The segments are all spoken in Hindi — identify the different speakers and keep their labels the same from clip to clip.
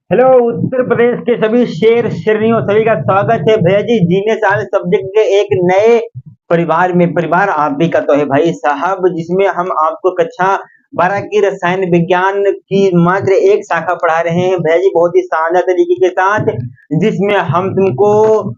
Speaker 1: हेलो उत्तर प्रदेश के सभी शेर शेरनियों सभी का स्वागत है भैया जी जीने साल सब्जेक्ट के एक नए परिवार आप भी का तो है भाई साहब जिसमें हम आपको कक्षा 12 की रसायन विज्ञान की मात्र एक शाखा पढ़ा रहे हैं भैया जी बहुत ही शानदार तरीके के साथ जिसमें हम तुमको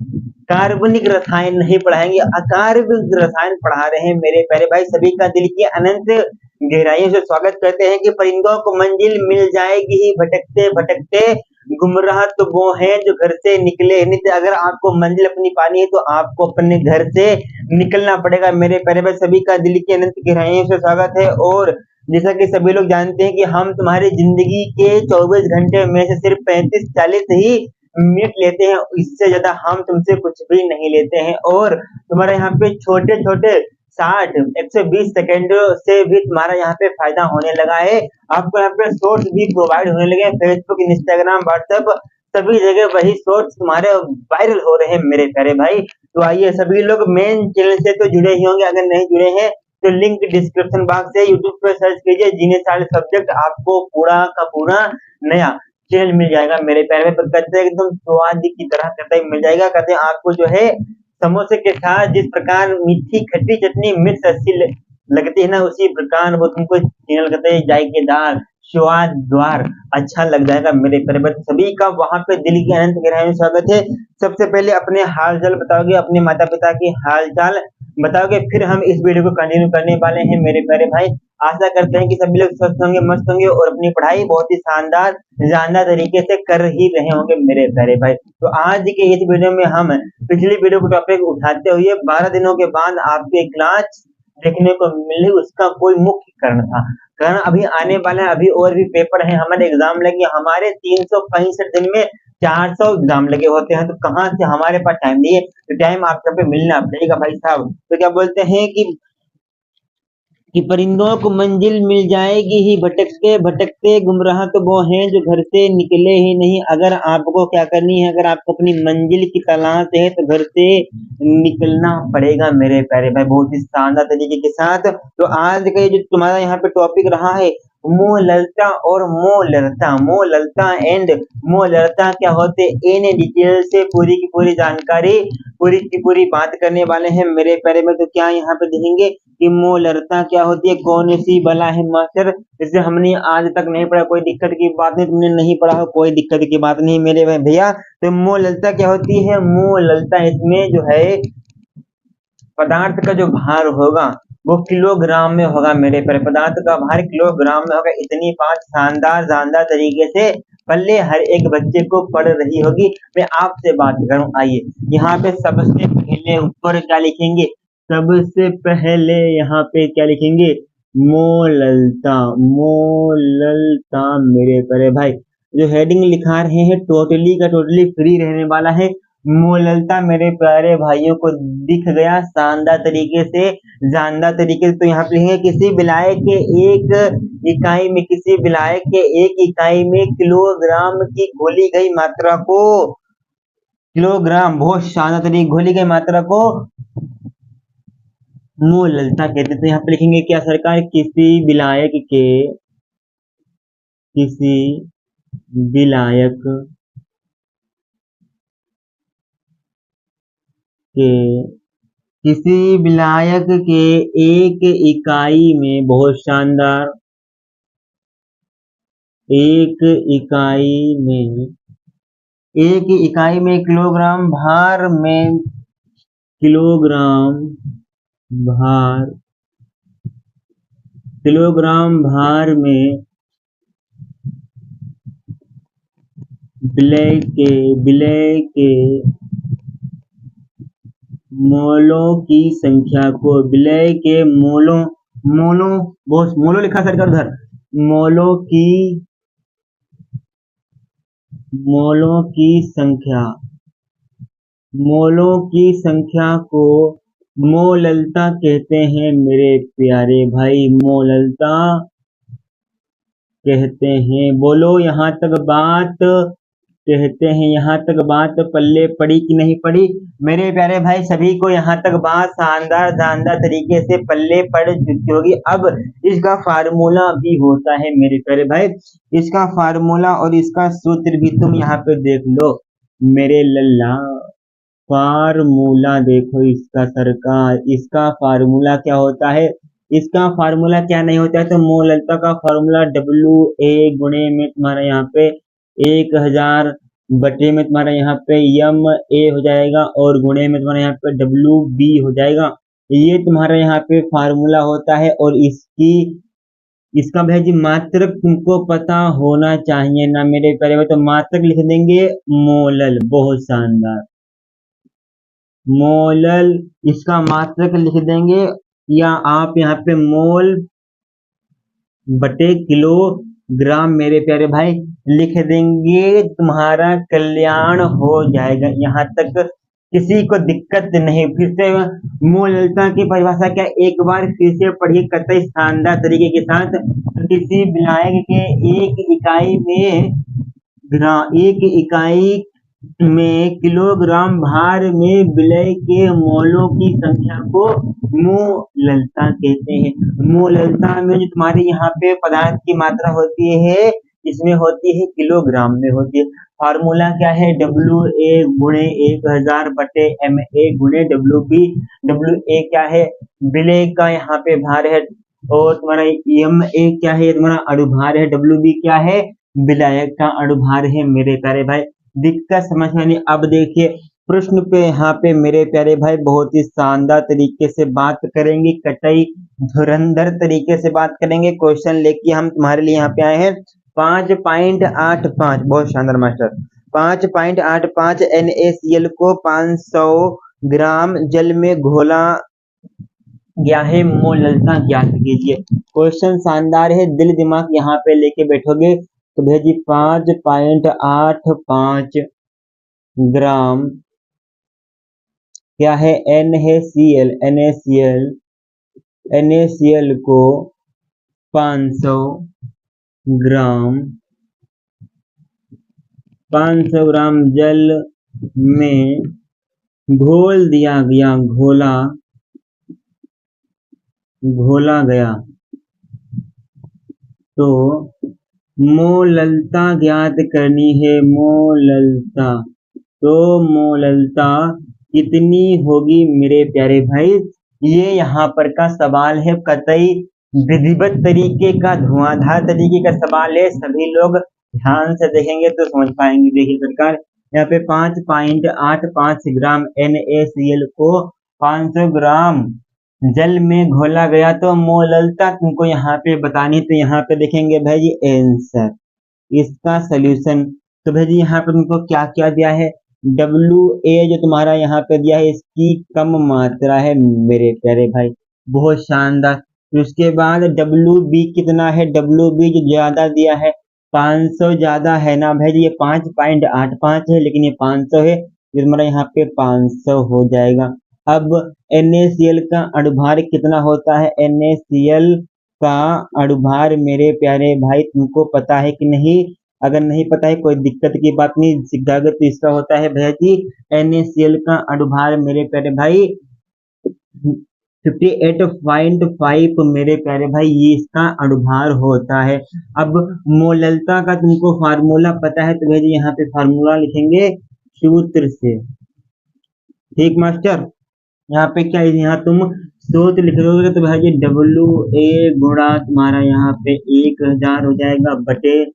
Speaker 1: कार्बनिक रसायन नहीं पढ़ाएंगे अकार्बनिक रसायन पढ़ा रहे हैं मेरे प्यारे भाई सभी का दिल की अनंत गहराइयों से स्वागत करते हैं कि परिंदों को मंजिल मिल जाएगी ही भटकते भटकते गुमराह तो वो हैं जो घर से निकले नित्य अगर आपको मंजिल अपनी पानी है तो आपको अपने घर से निकलना पड़ेगा मेरे प्यारे भाई सभी का दिल की अनंत गहराइयों से स्वागत है और जैसा कि सभी लोग जानते हैं कि हम तुम्हारी जिंदगी के 24 घंटे में से सिर्फ 35-40 ही मिनट लेते हैं इससे ज्यादा हम तुमसे कुछ भी नहीं लेते हैं और तुम्हारे यहाँ पे छोटे छोटे 60-120 सेकेंड से भी तुम्हारा यहाँ पे फायदा होने लगा है आपको यहाँ पे शॉर्ट्स भी प्रोवाइड होने लगे फेसबुक इंस्टाग्राम व्हाट्सएप सभी जगह वही शॉर्ट्स तुम्हारे वायरल हो रहे हैं मेरे प्यारे भाई तो आइए सभी लोग मेन चैनल से तो जुड़े ही होंगे अगर नहीं जुड़े हैं तो लिंक डिस्क्रिप्शन बॉक्स से यूट्यूब पे सर्च कीजिए जीने सारे सब्जेक्ट आपको पूरा का पूरा नया चैनल मिल जाएगा मेरे प्यारे भाई कहते हैं एकदम स्वाद की तरह कहते मिल जाएगा कहते हैं आपको जो है समोसे के साथ जिस प्रकार मीठी खट्टी चटनी मिक्स अच्छी लगती है ना उसी प्रकार वो तुमको चैनल कहते हैं जायकेदार स्वादवार अच्छा लग जाएगा मेरे प्यारे सभी का वहां पे दिल की अनंत गहराई में स्वागत है सबसे पहले अपने हाल चाल बताओगे अपने माता पिता की हाल चाल बताओगे फिर हम इस वीडियो को कंटिन्यू करने वाले हैं मेरे प्यारे भाई आशा करते हैं कि सभी लोग स्वस्थ होंगे मस्त होंगे और अपनी पढ़ाई बहुत ही शानदार जानदार तरीके से कर ही रहे होंगे मेरे प्यारे भाई तो आज के इस वीडियो में हम पिछली वीडियो को टॉपिक उठाते हुए 12 दिनों के बाद आपके क्लास देखने को मिले उसका कोई मुख्य कारण था कारण अभी आने वाला है अभी और भी पेपर है हमारे एग्जाम लगे हमारे 365 दिन में 400 एग्जाम लगे होते हैं तो कहाँ से हमारे पास टाइम नहीं है तो टाइम आप सब पे मिलना पड़ेगा भाई साहब तो क्या बोलते हैं कि परिंदों को मंजिल मिल जाएगी ही भटकते भटकते गुमराह तो वो हैं जो घर से निकले ही नहीं अगर आपको क्या करनी है अगर आपको अपनी मंजिल की तलाश है तो घर से निकलना पड़ेगा मेरे प्यारे भाई बहुत ही शानदार तरीके के साथ तो आज का ये जो तुम्हारा यहाँ पे टॉपिक रहा है मोह ललता और मोह ललता एंड मोह ललता क्या होते इन डिटेल से पूरी की पूरी जानकारी पूरी की पूरी बात करने वाले हैं मेरे प्यारे में तो क्या यहाँ पे देखेंगे कि मोह ललता क्या होती है कौन सी बला है मास्टर जिसे हमने आज तक नहीं पढ़ा कोई दिक्कत की बात नहीं तुमने नहीं पढ़ा हो कोई दिक्कत की बात नहीं मेरे भैया तो मोह ललता क्या होती है मोह ललता इसमें जो है पदार्थ का जो भार होगा वो किलोग्राम में होगा मेरे पर पदार्थ का भार किलोग्राम में होगा इतनी बात शानदार जानदार तरीके से पल्ले हर एक बच्चे को पढ़ रही होगी मैं आपसे बात करूं आइए यहाँ पे सबसे पहले ऊपर क्या लिखेंगे सबसे पहले यहाँ पे क्या लिखेंगे मोललता मेरे प्यारे भाई जो हेडिंग लिखा रहे हैं टोटली का टोटली फ्री रहने वाला है मोललता मेरे प्यारे भाइयों को दिख गया शानदार तरीके से जानदार तरीके से तो यहाँ पे लिखेंगे किसी विलायक के किसी विलायक के एक इकाई में किलोग्राम की घोली गई मात्रा को किलोग्राम बहुत शानदार तरीके घोली गई मात्रा को मोललता कहते थे यहाँ पे लिखेंगे क्या सरकार किसी विलायक के किसी विलायक के एक इकाई में बहुत शानदार एक इकाई में किलोग्राम भार में विलय के मोलों की संख्या को विलय के मोलों लिखा सरकार उधर मोलों की संख्या को मोललता कहते हैं मेरे प्यारे भाई मोललता कहते हैं बोलो यहाँ तक बात कहते हैं। यहाँ तक बात पल्ले पड़ी कि नहीं पड़ी मेरे प्यारे भाई? सभी को यहाँ तक बात शानदार शानदार तरीके से पल्ले पड़ चुकी होगी। अब इसका फार्मूला भी होता है मेरे प्यारे भाई, इसका फार्मूला और इसका सूत्र भी तुम यहाँ पे देख लो मेरे लल्ला। फार्मूला देखो इसका सरकार, इसका फार्मूला क्या होता है? इसका फार्मूला क्या नहीं होता है? तो मोललता का फार्मूला WA गुणे में तुम्हारा यहाँ पे 1000 बटे में तुम्हारा यहाँ पे MA हो जाएगा और गुणे में तुम्हारा यहाँ पे WB हो जाएगा। ये तुम्हारा यहाँ पे फार्मूला होता है और इसका भाई जी मात्रक तुमको पता होना चाहिए ना मेरे प्यारे भाई। तो मात्रक लिख देंगे मोलल, बहुत शानदार, मोलल इसका मात्रक लिख देंगे, या आप यहाँ पे मोल बटे किलोग्राम मेरे प्यारे भाई लिख देंगे, तुम्हारा कल्याण हो जाएगा। यहाँ तक किसी को दिक्कत नहीं। फिर से मोललता की परिभाषा क्या, एक बार फिर से पढ़िए कतई शानदार तरीके के साथ। किसी विलायक के एक इकाई में किलोग्राम भार में विलय के मोलों की संख्या को मोललता कहते हैं। मोललता में जो तुम्हारे यहाँ पे पदार्थ की मात्रा होती है, इसमें होती है किलोग्राम में होती है। फार्मूला क्या है? WA गुणे 1000 बटे MA गुणे WB। WA क्या है? विलय का यहाँ पे भार है, और तुम्हारा MA क्या है? तुम्हारा अणुभार है। WB क्या है? विलायक का अणुभार है मेरे प्यारे भाई। दिक्कत समझ में नहीं? अब देखिए प्रश्न पे यहाँ पे मेरे प्यारे भाई बहुत ही शानदार तरीके से बात करेंगे, कतई धुरंधर तरीके से बात करेंगे। क्वेश्चन लेके हम तुम्हारे लिए यहाँ पे आए हैं 5.85, बहुत शानदार मास्टर। 5.85 NaCl को 500 ग्राम जल में घोला गया है, मोललता ज्ञात कीजिए। क्वेश्चन शानदार है, दिल दिमाग यहाँ पे लेके बैठोगे तो भैया जी 5.85 ग्राम क्या है? NaCl को 500 ग्राम जल में घोल दिया गया, घोला गया, तो मोललता ज्ञात करनी है। मोललता, तो मोललता कितनी होगी मेरे प्यारे भाई? ये यहाँ पर का सवाल है, कतई विधिवत तरीके का, धुआंधार तरीके का सवाल है। सभी लोग ध्यान से देखेंगे तो समझ पाएंगे। देखिए सरकार, यहाँ पे 5.85 ग्राम NaCl को 500 ग्राम जल में घोला गया, तो मोललता तुमको यहाँ पे बतानी। तो यहाँ पे देखेंगे भाई जी आंसर, इसका सॉल्यूशन। तो भाई जी यहाँ पे तुमको क्या क्या दिया है? WA जो तुम्हारा यहाँ पे दिया है, इसकी कम मात्रा है मेरे प्यारे भाई, बहुत शानदार। फिर उसके बाद WB कितना है? WB जो ज्यादा दिया है 500 ज्यादा है ना भाई जी, ये 5.85 है लेकिन ये 500 है, ये तुम्हारा यहाँ पे 500 हो जाएगा। अब NaCl का अणुभार कितना होता है? NaCl का अणुभार मेरे प्यारे भाई तुमको पता है कि नहीं? अगर नहीं पता है कोई दिक्कत की बात नहीं, सिद्धागत तो इसका होता है भैया जी, NaCl का अणुभार मेरे प्यारे भाई 58.5 मेरे प्यारे भाई, ये इसका अणुभार होता है। अब मोललता का तुमको फार्मूला पता है, तो भैया जी यहाँ पे फार्मूला लिखेंगे सूत्र से, ठीक मास्टर। यहाँ पे क्या है? यहाँ तुम सूत्र लिख दोगे तो भाई जी WA गुणा तुम्हारा यहाँ पे 1000 हो जाएगा बटे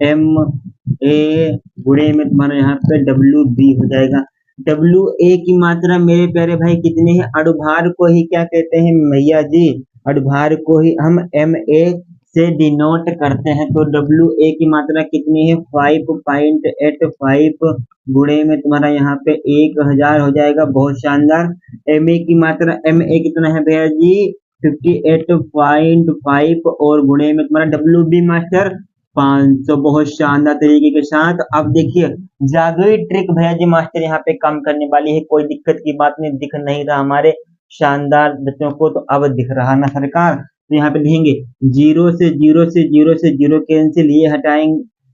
Speaker 1: MA गुणे में तुम्हारा यहाँ पे WB हो जाएगा। WA की मात्रा मेरे प्यारे भाई कितनी है? अणुभार को ही क्या कहते हैं भैया जी? अणुभार को ही हम MA से डिनोट करते हैं। तो WA की मात्रा कितनी है? 5.85 गुणे में तुम्हारा यहाँ पे 1000 हो जाएगा, बहुत शानदार। MA की मात्रा, MA कितना है भैया जी? 58.5 और गुणे में तुम्हारा WB मास्टर 500, बहुत शानदार तरीके के साथ। अब देखिए जादुई ट्रिक भैया जी मास्टर यहाँ पे काम करने वाली है, कोई दिक्कत की बात नहीं। दिख नहीं रहा हमारे शानदार बच्चों को? तो अब दिख रहा ना सरकार। तो यहाँ पे लिखेंगे 0 से 0 से 0 से 0 कैंसिल,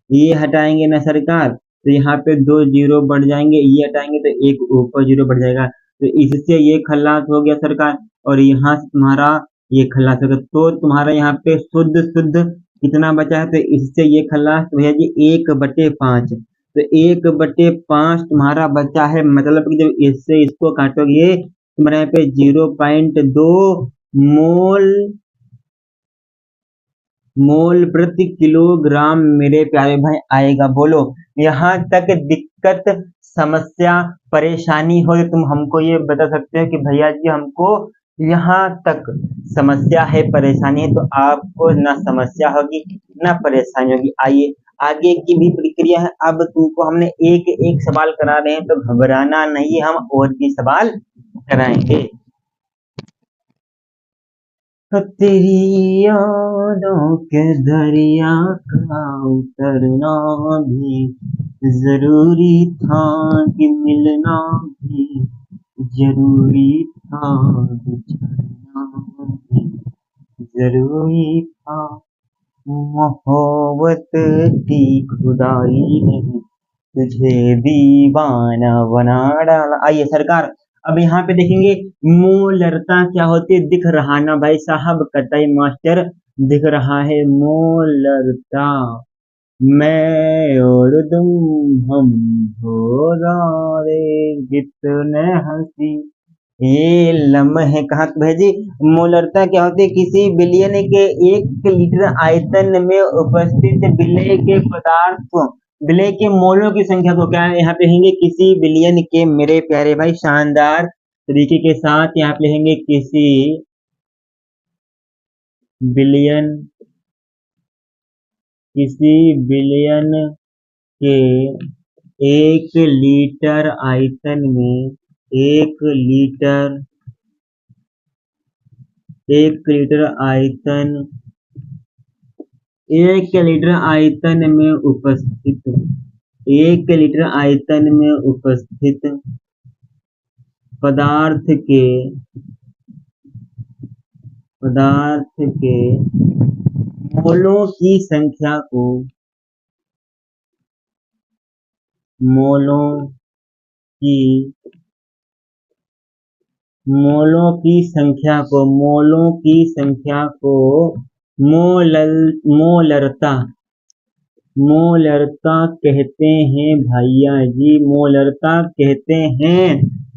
Speaker 1: ये हटाएंगे ना सरकार। तो यहाँ पे 2 जीरो बढ़ जाएंगे, ये हटाएंगे तो एक ऊपर जीरो बढ़ जाएगा, तो इससे ये खल्लास हो गया सरकार, और यहाँ से तुम्हारा ये खल्लास हो गया, तो तुम्हारा यहाँ पे शुद्ध शुद्ध कितना बचा है, तो इससे ये खल्लास भैया जी 1/5, तो 1/5 तुम्हारा बचा है, मतलब कि जब इससे इसको काटोगे तुम्हारे यहाँ पे 0.2 मोल मोल प्रति किलोग्राम मेरे प्यारे भाई आएगा। बोलो यहाँ तक दिक्कत समस्या परेशानी हो तो तुम हमको ये बता सकते हो कि भैया जी हमको यहाँ तक समस्या है परेशानी है, तो आपको ना समस्या होगी ना परेशानी होगी। आइए आगे की भी प्रक्रिया है, अब तुमको हमने एक एक सवाल करा रहे हैं तो घबराना नहीं, हम और भी सवाल कराएंगे। तो तेरी यादों के दरिया का उतरना भी जरूरी था, कि मिलना भी जरूरी था, बिछड़ना भी जरूरी था, मोहब्बत की खुदाई ने तुझे दीवाना बना डाला। आइए सरकार अब यहाँ पे देखेंगे मोलरता क्या होती है, दिख रहा ना भाई साहब, कतई मास्टर दिख रहा है मोलरता, मैं और तुम हम हो रे कितने हंसी ये लम्हे। कहा भेजी मोलरता क्या होती है, किसी बिलियन के 1 लीटर आयतन में उपस्थित विलेय के पदार्थ विलेय के मोलों की संख्या को क्या यहाँ पे लिखेंगे, किसी बिलियन के, मेरे प्यारे भाई शानदार तरीके के साथ यहाँ पे लिखेंगे किसी बिलियन के 1 लीटर आयतन में 1 लीटर आयतन 1 लीटर आयतन में उपस्थित 1 लीटर आयतन में उपस्थित पदार्थ के मोलों की संख्या को मोलों की संख्या को मोलरता कहते हैं भैया जी, मोलरता कहते हैं।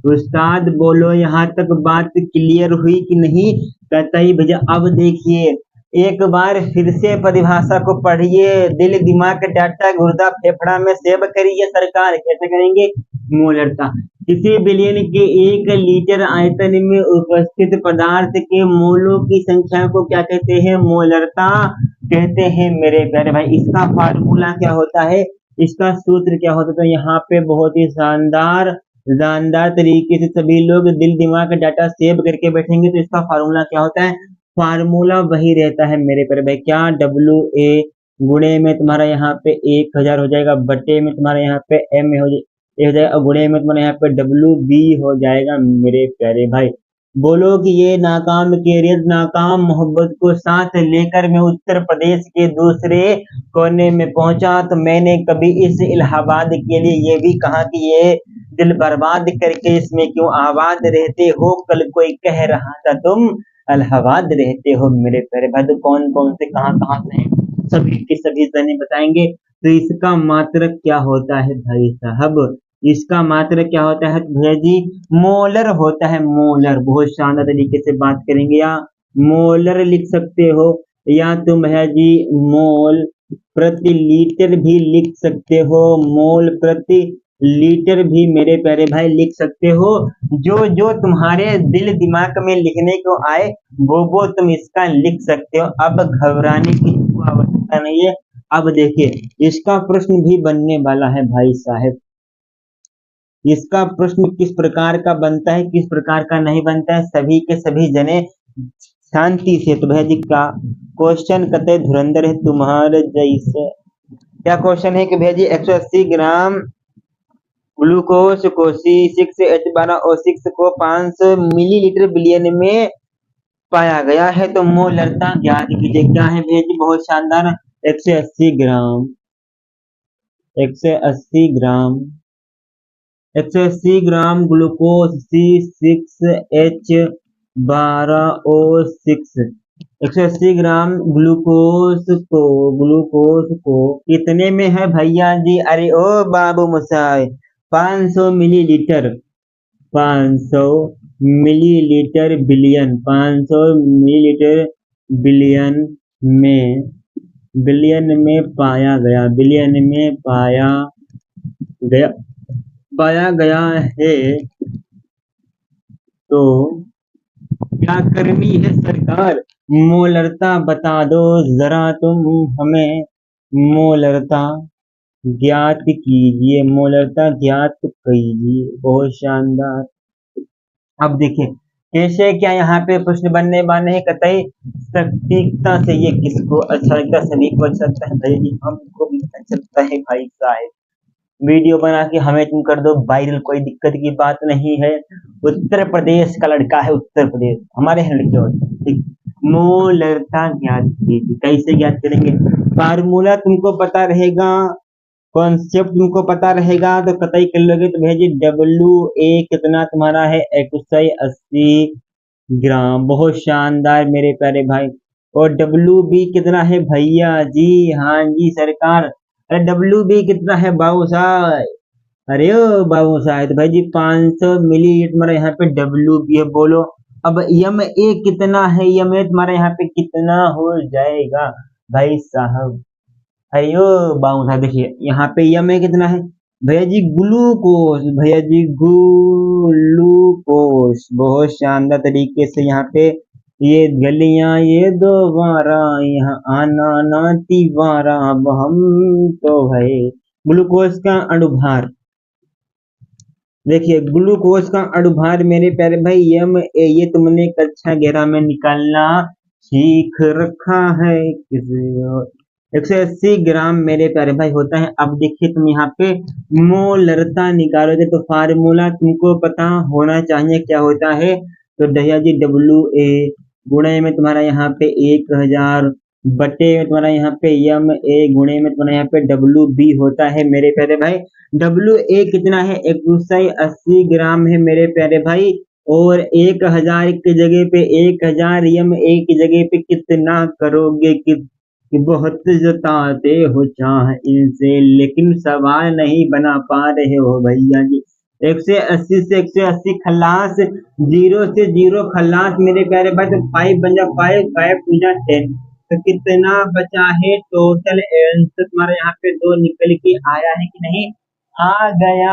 Speaker 1: उस्ताद बोलो यहाँ तक बात क्लियर हुई कि नहीं, कतई भैया। अब देखिए एक बार फिर से परिभाषा को पढ़िए, दिल दिमाग डाटा गुर्दा फेफड़ा में सेव करिए सरकार। कैसे करेंगे, मोलरता किसी बिलियन के 1 लीटर आयतन में उपस्थित पदार्थ के मोलों की संख्या को क्या कहते हैं, मोलरता कहते हैं मेरे प्यारे भाई। इसका फार्मूला क्या होता है, इसका सूत्र क्या होता है, तो यहाँ पे बहुत ही शानदार तरीके से सभी लोग दिल दिमाग का डाटा सेव करके बैठेंगे। तो इसका फार्मूला क्या होता है, फार्मूला वही रहता है मेरे प्यारे भाई, क्या WA गुणे में तुम्हारा यहाँ पे 1000 हो जाएगा, बटे में तुम्हारा यहाँ पे M हो जाएगा, और गुणे में तुम्हारा यहाँ पे WB हो जाएगा मेरे प्यारे भाई। बोलो कि ये नाकाम कैरियर नाकाम मोहब्बत को साथ लेकर मैं उत्तर प्रदेश के दूसरे कोने में पहुंचा, तो मैंने कभी इस इलाहाबाद के लिए ये भी कहा कि ये दिल बर्बाद करके इसमें क्यों आबाद रहते हो, कल कोई कह रहा था तुम इलाहाबाद रहते हो मेरे प्यारे भाई। तो कौन कौन से कहाँ से हैं, सभी के सभी जने बताएंगे। तो इसका मात्रक क्या होता है भाई साहब, इसका मात्रक क्या होता है भैया जी, मोलर होता है, मोलर। बहुत शानदार तरीके से बात करेंगे, या मोलर लिख सकते हो, या तुम भैया जी मोल प्रति लीटर भी लिख सकते हो, मोल प्रति लीटर भी मेरे प्यारे भाई लिख सकते हो। जो जो तुम्हारे दिल दिमाग में लिखने को आए वो तुम इसका लिख सकते हो। अब घबराने की आवश्यकता नहीं है। अब देखिए इसका प्रश्न भी बनने वाला है भाई साहब, इसका प्रश्न किस प्रकार का बनता है किस प्रकार का नहीं बनता है, सभी के सभी जने शांति से। तो भैया जी का क्वेश्चन कते धुरंधर है तुम्हारे जैसे। क्या क्वेश्चन है कि भैया जी 180 ग्राम ग्लूकोज को C6H12O6 को 500 मिलीलीटर बिलियन में पाया गया है, तो मोलरता ज्ञात कीजिए। क्या है भैया जी, बहुत शानदार, 180 ग्राम 180 ग्राम 180 gram glucose C6H12O6। 180 gram glucose को कितने में है भैया जी? अरे ओ बाबू मोसाई, 500 millilitre. 500 millilitre billion, 500 millilitre billion में पाया गया, बिलियन में पाया गया है। तो क्या करनी है सरकार? मोलरता बता दो जरा तुम हमें, मोलरता ज्ञात कीजिए, मोलरता ज्ञात कीजिए। बहुत शानदार। अब देखिए कैसे क्या यहाँ पे प्रश्न बनने वाले हैं कतई सटीकता से। ये किसको अच्छा लगता है? सभी को अच्छा लगता है भाई जी, हमको भी अच्छा लगता है भाई साहब। वीडियो बना के हमें तुम कर दो वायरल, कोई दिक्कत की बात नहीं है। उत्तर प्रदेश का लड़का है, उत्तर प्रदेश, हमारे यहाँ लड़के होते हैं, ठीक। मोलरता ज्ञात कीजिए, कैसे ज्ञात करेंगे? फार्मूला तुमको पता रहेगा, कॉन्सेप्ट तुमको पता रहेगा तो कतई कर लोगे। तो भेजिए WA कितना तुम्हारा है? 180 ग्राम। बहुत शानदार मेरे प्यारे भाई। और WB कितना है भैया जी? हाँ जी सरकार। अरे WB कितना है बाबू साहब? अरे ओ बाबू साहब, तो भाई जी 500 मिलीलीटर तुम्हारा यहाँ पे WB है, बोलो। अब MA कितना है? MA तुम्हारा यहाँ पे कितना हो जाएगा भाई साहब? अरे ओ बाबू साहब देखिए यहाँ पे MA कितना है भैया जी? ग्लूकोज, भैया जी ग्लूकोज। बहुत शानदार तरीके से यहाँ पे ये गलियां ये दोबारा यहाँ आना ना तीवारा। अब हम तो भाई ग्लूकोज का अणुभार देखिए, ग्लूकोज का अणुभार मेरे प्यारे भाई MA, ये तुमने कक्षा 11 में निकालना सीख रखा है किसी और। 180 ग्राम मेरे प्यारे भाई होता है। अब देखिए तुम यहाँ पे मोलरता निकालोगे तो फार्मूला तुमको पता होना चाहिए क्या होता है। तो भैया जी WA गुणे में तुम्हारा यहाँ पे 1000 बटे में तुम्हारा यहाँ पे MA गुणे में तुम्हारा यहाँ पे WB होता है मेरे प्यारे भाई। WA कितना है? 180 ग्राम है मेरे प्यारे भाई। और 1000 की जगह पे 1000 MA की जगह पे कितना करोगे? कि बहुत जताते हो चाह इनसे, लेकिन सवाल नहीं बना पा रहे हो भैया जी। 180 से 180 खलास, 0 से 0 खलास मेरे प्यारे भाई। तो 5 बन जा 5, 5 टू जा 10। तो कितना बचा है टोटल आंसर तुम्हारा? यहाँ पे 2 निकल के आया है कि नहीं? आ गया,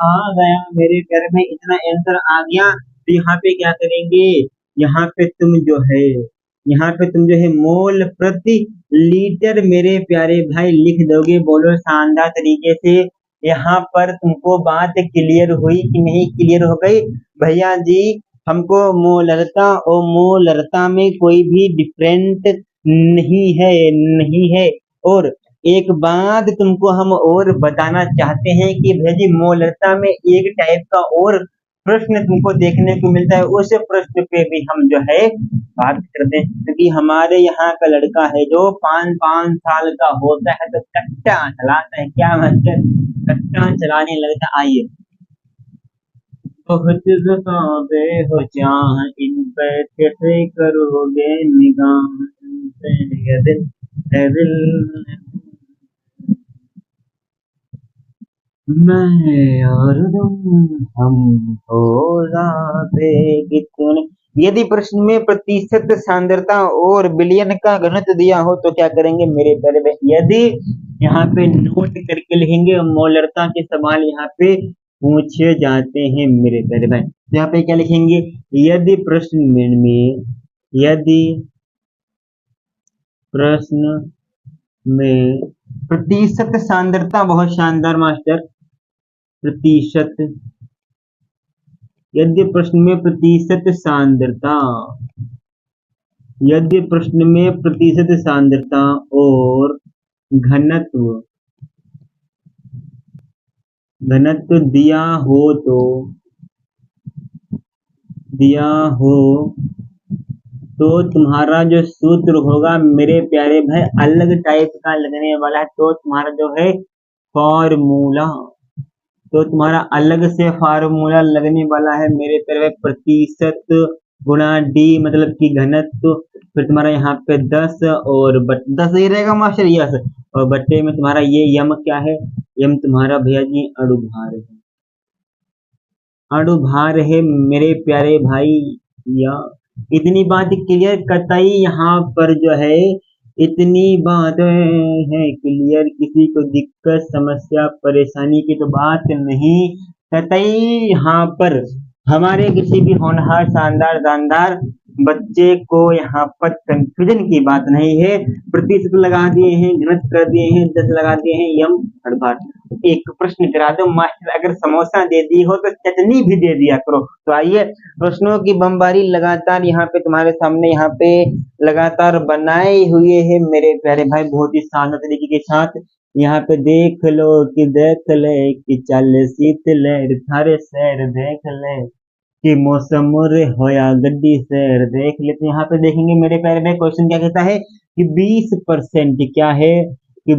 Speaker 1: आ गया मेरे प्यारे भाई, इतना आंसर आ गया। तो यहाँ पे क्या करेंगे? यहाँ पे तुम जो है यहाँ पे तुम जो है मोल प्रति लीटर मेरे प्यारे भाई लिख दोगे। बोलो शानदार तरीके से। यहाँ पर तुमको बात क्लियर हुई कि नहीं? क्लियर हो गई भैया जी। हमको मोलरता और मोलरता में कोई भी डिफरेंट नहीं है। और एक बात तुमको हम और बताना चाहते हैं कि भैया जी मोलरता में एक टाइप का और प्रश्न तुमको देखने को मिलता है। उस प्रश्न पे भी हम जो है बात करते हैं, क्योंकि हमारे यहाँ का लड़का है जो 5 साल का होता है तो कट्टा चलाता है। क्या मतलब? कट्टा चलाने लगता। आइए, बहुत ज़्यादा हो चाह इन पे कैसे करोगे निगाह, ये दिल है दिल मैं और तुम हम हो जाते कितने। यदि प्रश्न में प्रतिशत सांद्रता और बिलियन का घनत्व दिया हो तो क्या करेंगे मेरे प्यारे भाई? यदि यहाँ पे नोट करके लिखेंगे, मोलरता के सवाल यहाँ पे पूछे जाते हैं मेरे प्यारे भाई। तो यहाँ पे क्या लिखेंगे? यदि प्रश्न में प्रतिशत सांद्रता, बहुत शानदार मास्टर, प्रतिशत, यदि प्रश्न में प्रतिशत सांद्रता, यदि प्रश्न में प्रतिशत सांद्रता और घनत्व दिया हो तो तुम्हारा जो सूत्र होगा मेरे प्यारे भाई अलग टाइप का लगने वाला है। तो तुम्हारा जो है फॉर्मूला, तो तुम्हारा अलग से फार्मूला लगने वाला है मेरे तरफ प्रतिशत गुणा डी मतलब कि घनत्व, फिर तुम्हारा यहाँ पे 10 और 10 ही रहेगा मास्टर, यस, और बट्टे में तुम्हारा ये यम क्या है, यम तुम्हारा भैया जी अणुभार है, अणुभार है मेरे प्यारे भाई। या इतनी बात क्लियर, कतई यहाँ पर जो है इतनी बात है क्लियर, किसी को दिक्कत समस्या परेशानी की तो बात नहीं, कतई यहाँ पर हमारे किसी भी होनहार शानदार जानदार बच्चे को यहाँ पर कंफ्यूजन की बात नहीं है। प्रतिशत लगा दिए हैं, घनत्व कर दिए हैं, 10 लगा दिए हैं, यम हर। एक प्रश्न करा दो मास्टर, अगर समोसा दे दी हो तो चटनी भी दे दिया करो। तो आइए प्रश्नों की बमबारी लगातार यहाँ पे तुम्हारे सामने यहाँ पे लगातार बनाए हुए है मेरे प्यारे भाई, बहुत ही शानदार तरीके के साथ। यहाँ पे देख लो कि देख ले कि चल शीतल थारे सैर देख ले कि मौसम रे होया गड्डी सैर देख लेते हैं। यहाँ पे देखेंगे मेरे प्यारे भाई क्वेश्चन क्या कहता है कि 20% क्या है कि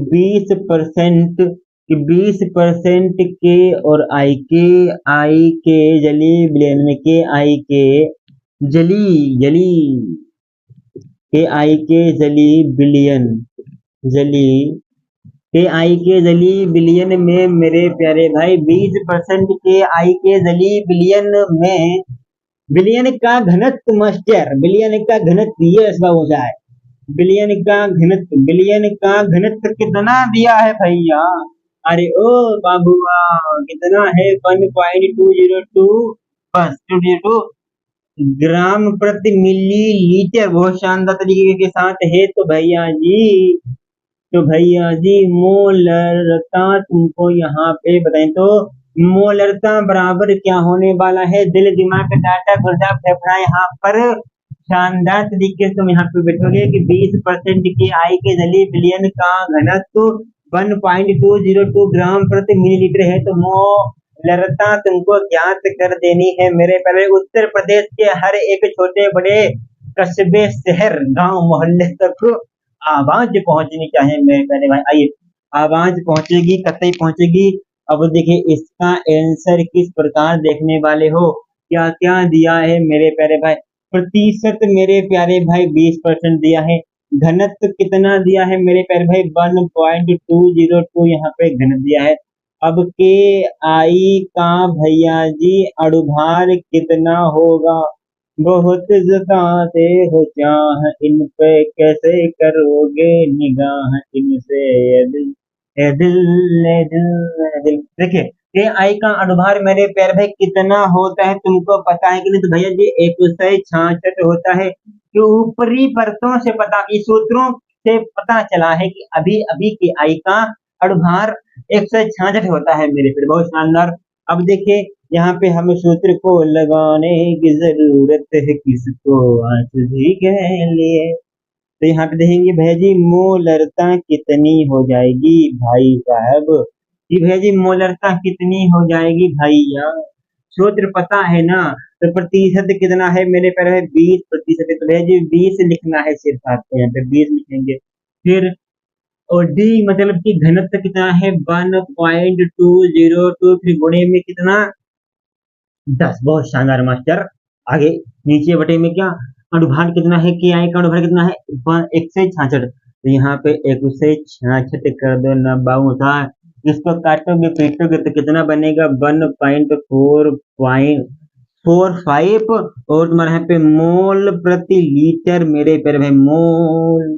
Speaker 1: 20% के और आई के जली बिलियन में के आई के जली के आई के जली बिलियन जली के आई के जली बिलियन में मेरे प्यारे भाई 20% के आई के जली बिलियन में बिलियन का घनत्व मास्टर, बिलियन का घनत्व ये ऐसा हो जाए, बिलियन का घनत्व कितना दिया है भैया, अरे ओ बाबुआ कितना है 1.202 बस 202 ग्राम प्रति मिलीलीटर, बहुत शानदार तरीके के साथ है। तो भैया जी मोलरता तुमको यहाँ पे बताएं तो मोलरता बराबर क्या होने वाला है, दिल दिमाग डाटा गुर्दा फेफड़ा यहाँ पर शानदार तरीके से तुम यहाँ पे बैठोगे कि 20% की आई के जली बिलियन का घनत्व 1.202 ग्राम प्रति मिलीलीटर है। तो मोलरता तुमको ज्ञात कर देनी है मेरे पहले। उत्तर प्रदेश के हर एक छोटे बड़े कस्बे शहर गांव मोहल्ले तक आवाज पहुंचनी चाहिए मेरे प्यारे भाई। आइए आवाज पहुंचेगी, कतई पहुंचेगी। अब देखिए इसका आंसर किस प्रकार देखने वाले हो, क्या क्या दिया है मेरे प्यारे भाई। प्रतिशत मेरे प्यारे भाई 20% दिया है, घनत्व कितना दिया है मेरे प्यारे भाई 1.202 यहाँ पे घनत्व दिया है। अब के आई का भैया जी अणुभार कितना होगा, बहुत जताते हो चाह इन पे कैसे करोगे निगाह इनसे ये दिल ए दिल ए दिल ए दिल। देखिए के आई का अणुभार मेरे प्यारे भाई कितना होता है तुमको पता है कि नहीं, तो भैया जी 166 होता है। तो ऊपरी परतों से पता, इस सूत्रों से पता चला है कि अभी अभी के आई का अणुभार 166 होता है मेरे प्यारे, बहुत शानदार। अब देखिए यहाँ पे हमें सूत्र को लगाने की जरूरत है, किसको आज भी कह लिए। तो यहाँ पे देखेंगे भैया जी मोलरता कितनी हो जाएगी भाई साहब, कि भैया जी मोलरता कितनी हो जाएगी भैया, सूत्र पता है ना। तो प्रतिशत कितना है मेरे पैर में 20%, तो भैया जी 20 लिखना है सिर्फ आपको, यहाँ पे 20 लिखेंगे। फिर और डी मतलब कि घनत्व कितना है 1.202, फिर गुणे में कितना 10, बहुत शानदार मास्टर। आगे नीचे बटे में क्या अणुभार कितना है, के आई का अणुभार कितना है 166, तो यहाँ पे 166 कर दो ना बाबूसा, इसको काटोगे पीटोगे तो कितना बनेगा 1.445 और तुम्हारे यहाँ पे मोल प्रति लीटर मेरे पैर में मोल,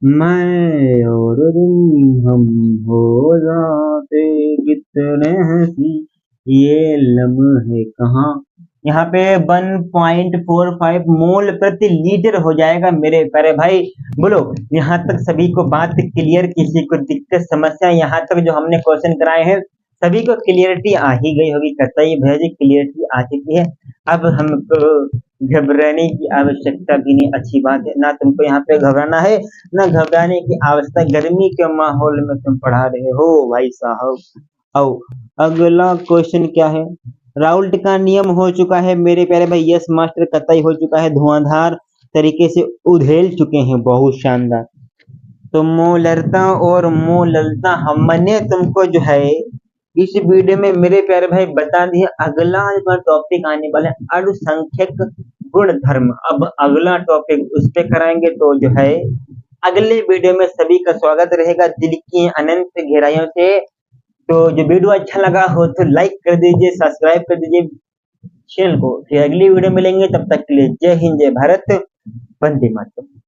Speaker 1: मैं और तुम हम हो जाते कितने हंसी ये लम्हे कहाँ, यहाँ पे 1.45 मोल प्रति लीटर हो जाएगा मेरे प्यारे भाई। बोलो यहाँ तक सभी को बात क्लियर, किसी को दिक्कत समस्या यहाँ तक जो हमने क्वेश्चन कराए हैं सभी को क्लियरिटी आ ही गई होगी, कहता है भैया जी क्लियरिटी आ चुकी है। अब हमको घबराने की आवश्यकता भी नहीं, अच्छी बात है ना, तुमको यहाँ पे घबराना है ना घबराने की आवश्यकता, गर्मी के माहौल में तुम पढ़ा रहे हो भाई साहब। आओ अगला क्वेश्चन क्या है, राउल्ट का नियम हो चुका है मेरे प्यारे भाई, यस मास्टर कतई हो चुका है, धुआंधार तरीके से उधेल चुके हैं, बहुत शानदार। तो मोलरता और मोललता हमने तुमको जो है इस वीडियो में मेरे प्यारे भाई बता दिया। अगला जो टॉपिक आने वाला है अणुसंख्यक गुण धर्म। अब अगला टॉपिक उस पे कराएंगे, तो जो है अगले वीडियो में सभी का स्वागत रहेगा दिल की अनंत गहराइयों से। तो जो वीडियो अच्छा लगा हो तो लाइक कर दीजिए, सब्सक्राइब कर दीजिए चैनल को। फिर अगली वीडियो मिलेंगे, तब तक के लिए जय हिंद जय भारत, वंदे मातरम।